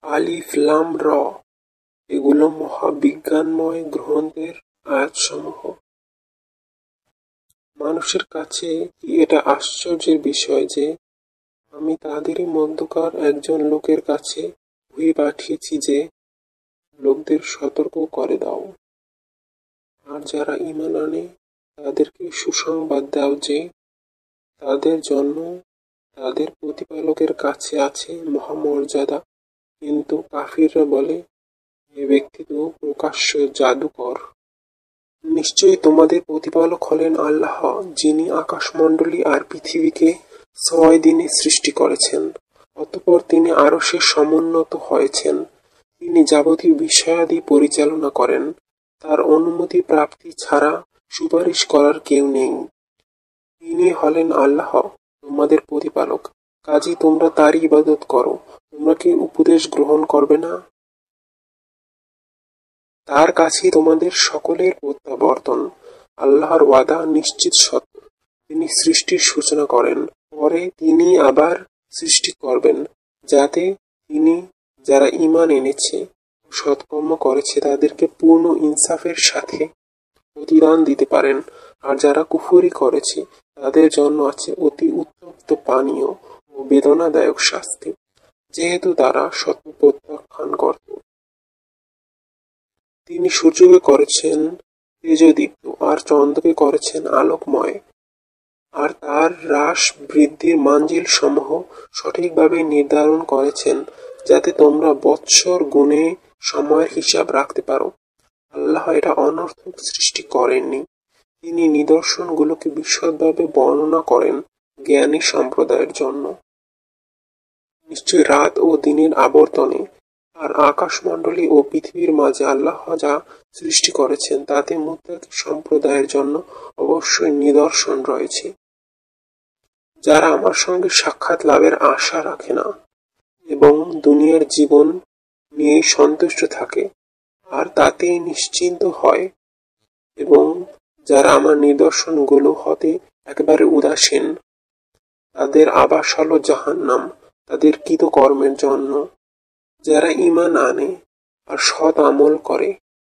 আলিফ লাম র, এগুলো মহাবিজ্ঞানময় গ্রন্থের আয়াতসমূহ। মানুষের কাছে কি এটা আশ্চর্যের বিষয় যে আমি তাদেরই মধ্যকার একজন লোকের কাছে ওহী পাঠিয়েছি যে লোকদের সতর্ক করে দাও, আর যারা ঈমান আনে তাদেরকে সুসংবাদ দাও যে তাদের জন্য তাদের প্রতিপালকের কাছে আছে মহামর্যাদা। কিন্তু কাফিররা বলে, এ ব্যক্তি তো প্রকাশ্য জাদুকর। নিশ্চয়ই তোমাদের প্রতিপালক হলেন আল্লাহ, যিনি আকাশমণ্ডলী আর পৃথিবীকে 6 দিনে সৃষ্টি করেছেন। অতঃপর তিনি আরশে সমুন্নত হয়েছেন। তিনি যাবতীয় বিষয়াদি পরিচালনা করেন। তার অনুমতি প্রাপ্তি ছাড়া সুপারিশ করার কেউ নেই। তিনি হলেন আল্লাহ তোমাদের প্রতিপালক, কাজেই তোমরা তারই ইবাদত করো। তোমরা কি উপদেশ গ্রহণ করবে না? তার কাছেই তোমাদের সকলের প্রত্যাবর্তন। আল্লাহর ওয়াদা নিশ্চিত সত্য। তিনি সৃষ্টির সূচনা করেন, পরে তিনি আবার সৃষ্টি করবেন, যাতে তিনি যারা ঈমান এনেছে ও সৎকর্ম করেছে তাদেরকে পূর্ণ ইনসাফের সাথে প্রতিদান দিতে পারেন। আর যারা কুফরি করেছে তাদের জন্য আছে অতি উত্তপ্ত পানীয় ও বেদনাদায়ক শাস্তি, যেহেতু তারা সত্য প্রত্যাখ্যান করত। তিনি সূর্যকে করেছেন তেজদীপ্ত আর চন্দ্রকে করেছেন আলোকময়, আর তার হ্রাস বৃদ্ধির মানজিল সমূহ সঠিকভাবে নির্ধারণ করেছেন, যাতে তোমরা বৎসর গুণে সময়ের হিসাব রাখতে পারো। আল্লাহ এটা অনর্থক সৃষ্টি করেননি। তিনি নিদর্শনগুলোকে বিশদভাবে বর্ণনা করেন জ্ঞানী সম্প্রদায়ের জন্য। নিশ্চয় রাত ও দিনের আবর্তনে আর আকাশমণ্ডলী ও পৃথিবীর মাঝে আল্লাহ যা সৃষ্টি করেছেন তাতে মুত্তাকী সম্প্রদায়ের জন্য অবশ্যই নিদর্শন রয়েছে। যারা আমার সঙ্গে সাক্ষাৎ লাভের আশা রাখে না এবং দুনিয়ার জীবন নিয়ে সন্তুষ্ট থাকে আর তাতেই নিশ্চিন্ত হয়, এবং যারা আমার নিদর্শনগুলো হতে একেবারে উদাসীন, তাদের আবাস হল জাহান্নাম তাদের কৃতকর্মের জন্য। যারা ঈমান আনে আর সৎ আমল করে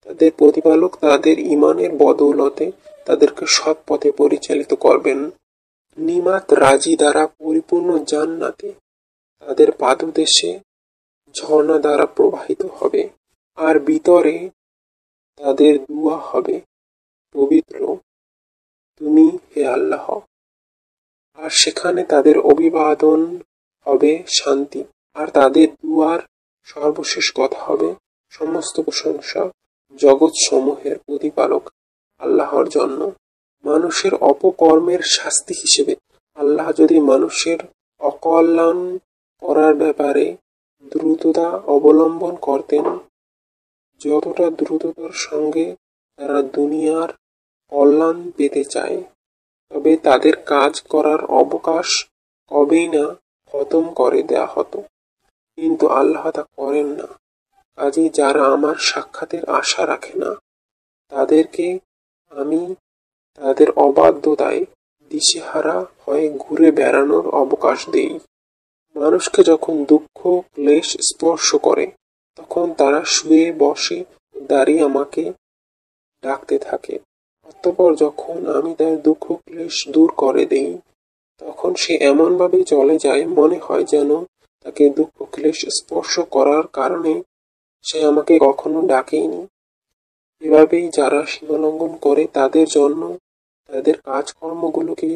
তাদের প্রতিপালক তাদের ঈমানের বদৌলতে তাদেরকে সৎ পথে পরিচালিত করবেন। নিমাত রাজি দ্বারা পরিপূর্ণ জান্নাতে তাদের পাদদেশে ঝর্ণা দ্বারা প্রবাহিত হবে, আর ভিতরে তাদের দুয়া হবে, পবিত্র তুমি হে আল্লাহ। আর সেখানে তাদের অভিবাদন হবে শান্তি, আর তাদের দুয়ার সর্বশেষ কথা হবে, সমস্ত প্রশংসা জগৎ সমূহের প্রতিপালক আল্লাহর জন্য। মানুষের অপকর্মের শাস্তি হিসেবে আল্লাহ যদি মানুষের অকল্যাণ করার ব্যাপারে দ্রুততা অবলম্বন করতেন, যতটা দ্রুততার সঙ্গে তারা দুনিয়ার কল্যাণ পেতে চায়, তবে তাদের কাজ করার অবকাশ কবেই না খতম করে দেয়া হতো। কিন্তু আল্লাহ তা করেন না। কাজেই যারা আমার সাক্ষাতের আশা রাখে না তাদেরকে আমি তাদের অবাধ্যতায় দিশেহারা হয়ে ঘুরে বেড়ানোর অবকাশ দেই। মানুষকে যখন দুঃখ ক্লেশ স্পর্শ করে তখন তারা শুয়ে বসে দাঁড়িয়ে আমাকে ডাকতে থাকে। অতঃপর যখন আমি তার দুঃখ ক্লেশ দূর করে দেই তখন সে এমনভাবে চলে যায় মনে হয় যেন তাকে দুঃখ ক্লেশ স্পর্শ করার কারণে সে আমাকে কখনো ডাকেনি। এভাবেই যারা সীমালঙ্ঘন করে তাদের জন্য তাদের কাজকর্মগুলোকে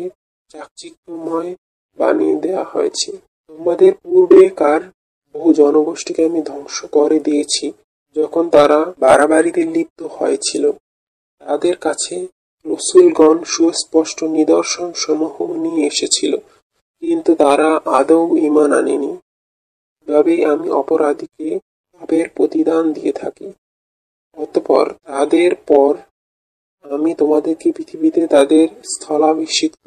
চাকচিক্যময় বানিয়ে দেয়া হয়েছে। তোমাদের পূর্বেকার বহু জনগোষ্ঠীকে আমি ধ্বংস করে দিয়েছি যখন তারা বাড়াবাড়িতে লিপ্ত হয়েছিল। তাদের কাছে রসূলগণ সুস্পষ্ট নিদর্শন সমূহ নিয়ে এসেছিল, কিন্তু তারা আদৌ ঈমান আনেনি। এভাবেই আমি অপরাধীকে পাপের প্রতিদান দিয়ে থাকি। অতঃপর তাদের পর আমি তোমাদেরকে পৃথিবীতে তাদের স্থলাভিষিক্ত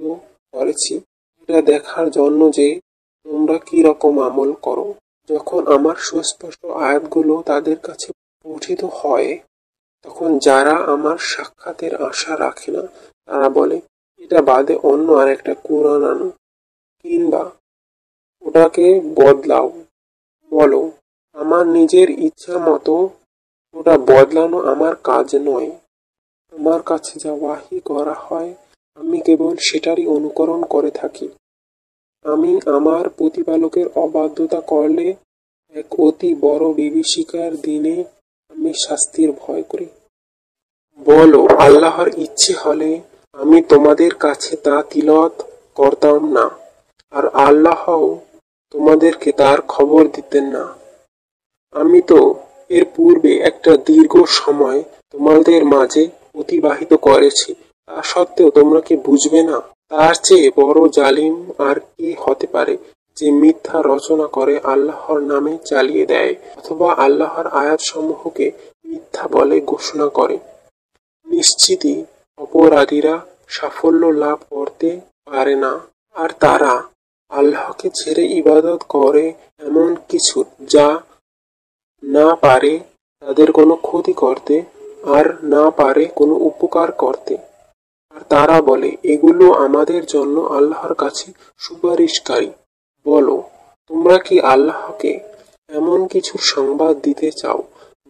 করেছি, এটা দেখার জন্য যে তোমরা কি রকম আমল করো। যখন আমার সুস্পষ্ট আয়াতগুলো তাদের কাছে পঠিত হয় তখন যারা আমার সাক্ষাতের আশা রাখে না তারা বলে, এটা বাদে অন্য আরেকটা কুরআন আনো, কিংবা ওটাকে বদলাও। বলো, আমার নিজের ইচ্ছা মতো ওটা বদলানো আমার কাজ নয়। আমার কাছে যা ওয়াহী করা হয় আমি কেবল সেটারই অনুকরণ করে থাকি। আমি আমার প্রতিপালকের অবাধ্যতা করলে এক অতি বড় বিভীষিকার দিনে আমি শাস্তির ভয় করি। বলো, আল্লাহর ইচ্ছে হলে আমি তোমাদের কাছে তা তিলাওয়াত করতাম না, আর আল্লাহও তোমাদেরকে তার খবর দিতেন না। আমি তো এর পূর্বে একটা দীর্ঘ সময় তোমাদের মাঝে অতিবাহিত করেছি, তা সত্ত্বেও তোমরা কি বুঝবে না? তার চেয়ে বড় জালিম আর কি হতে পারে, যে মিথ্যা রচনা করে আল্লাহর নামে চালিয়ে দেয়, অথবা আল্লাহর আয়াতসমূহকে মিথ্যা বলে ঘোষণা করে। নিশ্চিতই অপরাধীরা সাফল্য লাভ করতে পারে না, আর তারা আল্লাহকে ছেড়ে ইবাদত করে এমন কিছু যা না পারে তাদের কোনো ক্ষতি করতে, আর না পারে কোনো উপকার করতে। আর তারা বলে, এগুলো আমাদের জন্য আল্লাহর কাছে সুপারিশকারী। বলো, তোমরা কি আল্লাহকে এমন কিছু সংবাদ দিতে চাও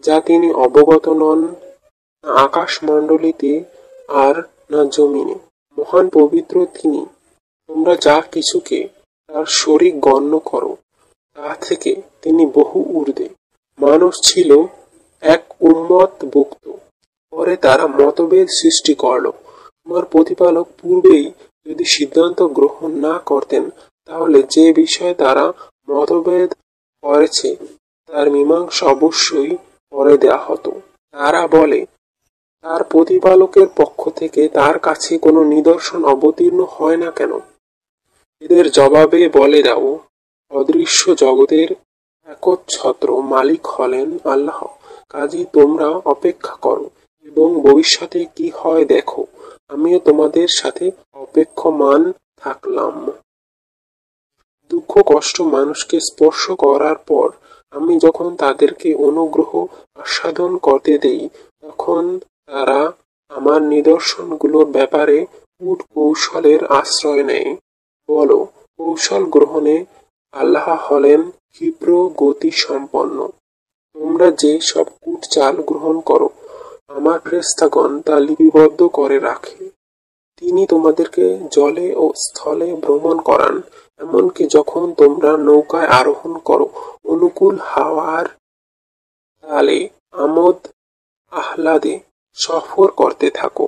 যা তিনি অবগত নন? না আকাশমণ্ডলীতে আর না জমিনে। মহান পবিত্র তিনি। তোমরা যা কিছুকে তার শরীক গণ্য করো তা থেকে তিনি বহু ঊর্ধ্বে। মানুষ ছিল এক উন্মত্তভুক্ত, পরে তারা মতভেদ সৃষ্টি করল। তোমার প্রতিপালক পূর্বেই যদি সিদ্ধান্ত গ্রহণ না করতেন, তাহলে যে বিষয়ে তারা মতভেদ করেছে তার মীমাংসা অবশ্যই করে দেয়া হতো। তারা বলে, তার প্রতিপালকের পক্ষ থেকে তার কাছে কোনো নিদর্শন অবতীর্ণ হয় না কেন? এদের জবাবে বলে দাও, অদৃশ্য জগতের একচ্ছত্র মালিক হলেন আল্লাহ। কাজেই তোমরা অপেক্ষা করো এবং ভবিষ্যতে কি হয় দেখো। আমিও তোমাদের সাথে অপেক্ষমান থাকলাম। দুঃখ কষ্ট মানুষকে স্পর্শ করার পর আমি যখন তাদেরকে অনুগ্রহ আস্বাদন করতে দেই, তখন তারা আমার নিদর্শনগুলোর ব্যাপারে কূট কৌশলের আশ্রয় নেয়। বলো, কৌশল গ্রহণে আল্লাহ হলেন ক্ষিপ্র গতি সম্পন্ন। তোমরা যে সব কূট চাল গ্রহণ করো, আমার ফেরেশতাগণ তা লিপিবদ্ধ করে রাখে। তিনি তোমাদেরকে জলে ও স্থলে ভ্রমণ করান, এমনকি যখন তোমরা নৌকায় আরোহণ করো, অনুকূল হাওয়ার তালে আমোদ আহ্লাদে সফর করতে থাকো,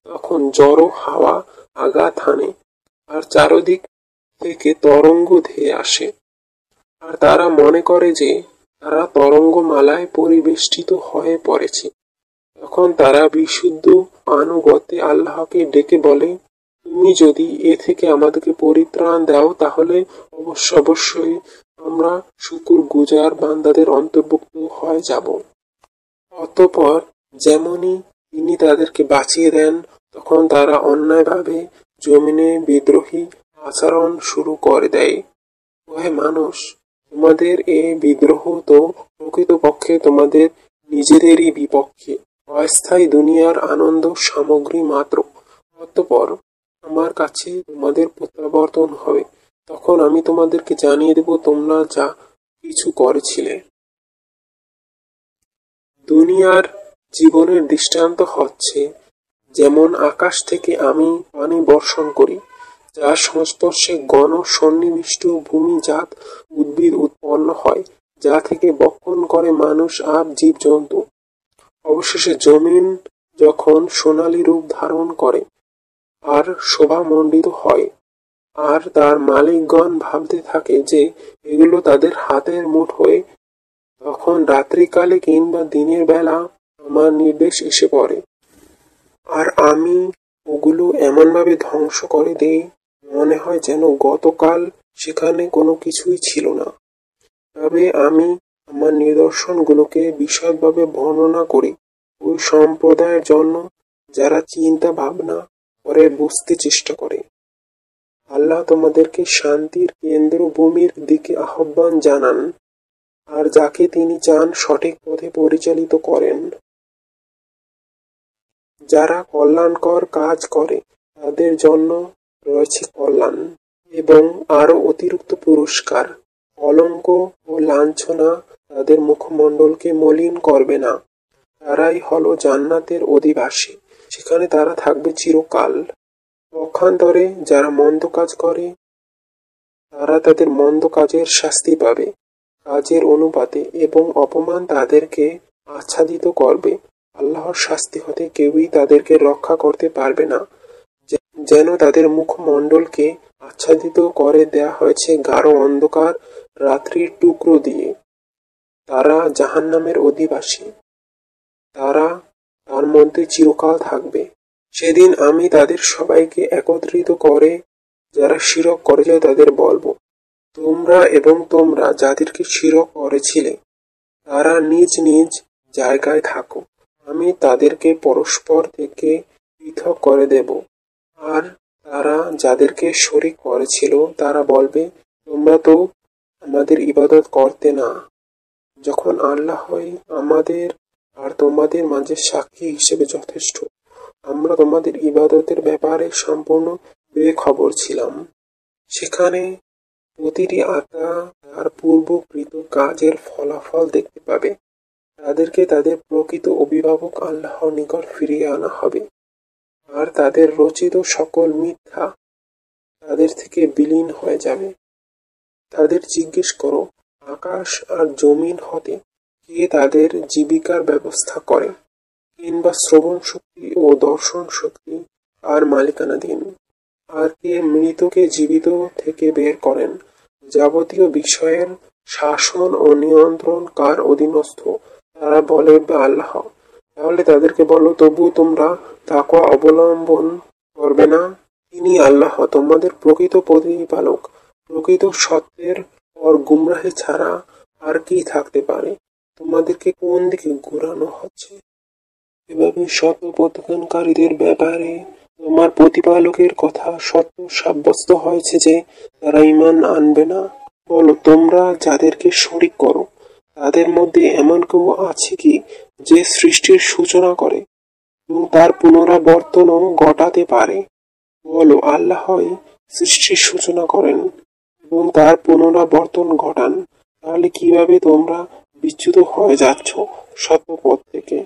তখন জড়ো হাওয়া আঘাত হানে আর চারদিক থেকে তরঙ্গ ধেয়ে আসে। আর তারা মনে করে যে তারা তরঙ্গমালায় পরিবেষ্টিত হয়ে পড়েছে। তখন তারা বিশুদ্ধ আনুগত্যে আল্লাহকে ডেকে বলে, তুমি যদি এ থেকে আমাদেরকে পরিত্রাণ দাও, তাহলে অবশ্যই আমরা শুকর গুজার বান্দাদের অন্তর্ভুক্ত হয়ে যাব। অতঃপর যেমনই তিনি তাদেরকে বাঁচিয়ে দেন, তখন তারা অন্যায়ভাবে জমিনে বিদ্রোহী আচরণ শুরু করে দেয়। ওহে মানুষ, তোমাদের এ বিদ্রোহ তো প্রকৃতপক্ষে তোমাদের নিজেদেরই বিপক্ষে, অস্থায়ী দুনিয়ার আনন্দ সামগ্রী মাত্র। অতঃপর আমার কাছে তোমাদের প্রত্যাবর্তন হবে, তখন আমি তোমাদেরকে জানিয়ে দেব তোমরা যা কিছু করেছিলে। দুনিয়ার জীবনের দৃষ্টান্ত হচ্ছে, যেমন আকাশ থেকে আমি পানি বর্ষণ করি, যার সংস্পর্শে গণ সন্নিবিষ্ট ভূমিজাত উদ্ভিদ উৎপন্ন হয়, যা থেকে বক্ষণ করে মানুষ আর জীবজন্তু। অবশেষে জমিন যখন সোনালী রূপ ধারণ করে আর শোভামণ্ডিত হয়, আর তার মালিকগণ ভাবতে থাকে যে এগুলো তাদের হাতের মুঠোয়, তখন রাত্রিকালে কিংবা দিনের বেলা আমার নির্দেশ এসে পড়ে, আর আমি ওগুলো এমনভাবে ধ্বংস করে দেই, মনে হয় যেন গতকাল সেখানে কোনো কিছুই ছিল না। তবে আমি আমার নিদর্শনগুলোকে বিশদভাবে বর্ণনা করি ওই সম্প্রদায়ের জন্য যারা চিন্তা ভাবনা করে বুঝতে চেষ্টা করে। আল্লাহ তোমাদেরকে শান্তির কেন্দ্রভূমির দিকে আহ্বান জানান, আর যাকে তিনি চান সঠিক পথে পরিচালিত করেন। যারা কল্যাণকর কাজ করে তাদের জন্য রয়েছে কল্যাণ এবং আরো অতিরিক্ত পুরস্কার। কলঙ্ক ও লাঞ্ছনা তাদের মুখমণ্ডলকে মলিন করবে না। তারাই হলো জান্নাতের অধিবাসী, সেখানে তারা থাকবে চিরকাল। পক্ষান্তরে যারা মন্দ কাজ করে তারা তাদের মন্দ কাজের শাস্তি পাবে কাজের অনুপাতে, এবং অপমান তাদেরকে আচ্ছাদিত করবে। আল্লাহর শাস্তি হতে কেউই তাদেরকে রক্ষা করতে পারবে না। যেন তাদের মুখমণ্ডলকে আচ্ছাদিত করে দেয়া হয়েছে গাঢ় অন্ধকার রাত্রির টুকরো দিয়ে। তারা জাহান্নামের অধিবাসী, তারা তার মধ্যে চিরকাল থাকবে। সেদিন আমি তাদের সবাইকে একত্রিত করে যারা শিরক করেছে তাদের বলবো, তোমরা এবং তোমরা যাদেরকে শিরক করেছিলে তারা নিজ নিজ জায়গায় থাকো, আমি তাদেরকে পরস্পর থেকে পৃথক করে দেব। আর তারা যাদেরকে শরীক করেছিল তারা বলবে, তোমরা তো আমাদের ইবাদত করতে না। যখন আল্লাহই আমাদের আর তোমাদের মাঝে সাক্ষী হিসেবে যথেষ্ট, আমরা তোমাদের ইবাদতের ব্যাপারে সম্পূর্ণ বেখবর ছিলাম। সেখানে প্রতিটি আত্মা তার পূর্বকৃত কাজের ফলাফল দেখতে পাবে। তাদেরকে তাদের প্রকৃত অভিভাবক আল্লাহর নিকট ফিরিয়ে আনা হবে, আর তাদের রচিত সকল মিথ্যা তাদের থেকে বিলীন হয়ে যাবে। তাদের জিজ্ঞেস করো, আকাশ আর জমিন হতে কে তাদের জীবিকার ব্যবস্থা করে, কিংবা শ্রবণ শক্তি ও দর্শন শক্তি আর মালিকানাধীন? আর কে মৃতকে জীবিত থেকে বের করেন? যাবতীয় বিষয়ের শাসন ও নিয়ন্ত্রণ কার অধীনস্থ? তারা বলবে আল্লাহ। তাহলে তাদেরকে বলো, তবু তোমরা তাকওয়া অবলম্বন করবে না? তিনি আল্লাহ তোমাদের প্রকৃত প্রতিপালক। প্রকৃত সত্যের পর গুমরাহি ছাড়া আর কি থাকতে পারে? তোমাদেরকে কোন দিকে ঘোরানো হচ্ছে? এভাবে সত্য প্রত্যাখ্যানকারীদের ব্যাপারে তোমার প্রতিপালকের কথা সত্য সাব্যস্ত হয়েছে যে তারা ঈমান আনবে না। বলো, তোমরা যাদেরকে শরীক করো তাদের মধ্যে এমন কেউ আছে কি যে সৃষ্টির সূচনা করে এবং তার পুনরাবর্তনও ঘটাতে পারে? বলো, আল্লাহই সৃষ্টির সূচনা করেন এবং তার পুনরাবর্তন ঘটান। তাহলে কিভাবে তোমরা বিচ্যুত হয়ে যাচ্ছ সত্য পথ থেকে?